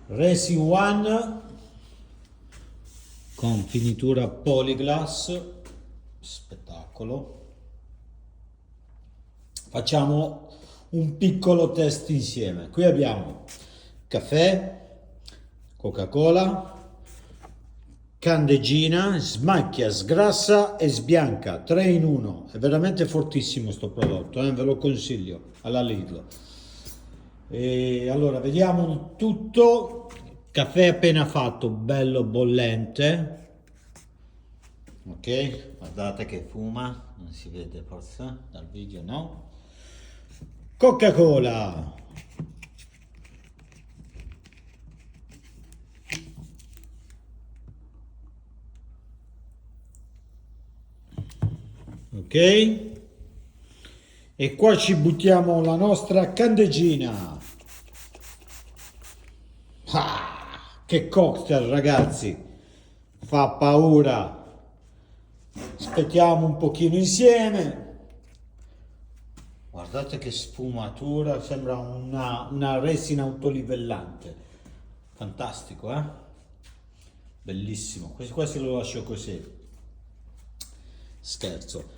Resin One con finitura Polyglass, spettacolo. Facciamo un piccolo test insieme. Qui abbiamo caffè, Coca-Cola, candeggina, smacchia, sgrassa e sbianca, 3 in 1. È veramente fortissimo sto prodotto, ve lo consiglio, alla Lidl. E allora vediamo il tutto. Caffè appena fatto, bello bollente. Ok, guardate che fuma, non si vede forse dal video, no? Coca-Cola. Ok, e qua ci buttiamo la nostra candeggina. Che cocktail, ragazzi, fa paura. Aspettiamo un pochino insieme. Guardate che sfumatura, sembra una resina autolivellante. Fantastico, eh? Bellissimo. Questo lo lascio così. Scherzo.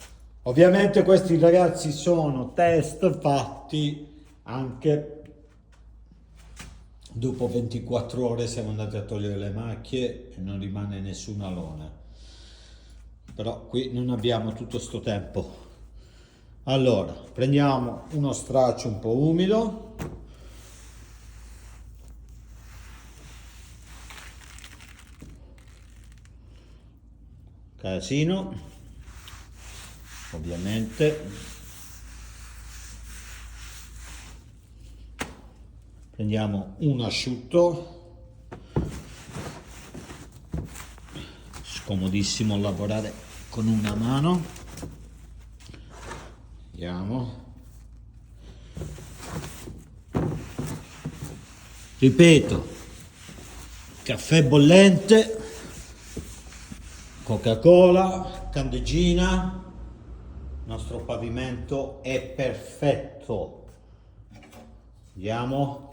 Ovviamente questi, ragazzi, sono test fatti anche dopo 24 ore. Siamo andati a togliere le macchie e non rimane nessuna lona, però qui non abbiamo tutto sto tempo. Allora prendiamo uno straccio un po' umido, casino, ovviamente. Prendiamo un asciutto, scomodissimo lavorare con una mano. Vediamo. Ripeto, caffè bollente, Coca-Cola, candeggina, il nostro pavimento è perfetto. Vediamo.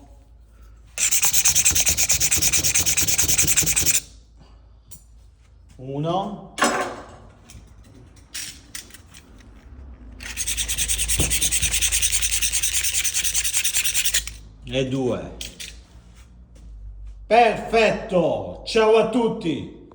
Uno. E due. Perfetto! Ciao a tutti!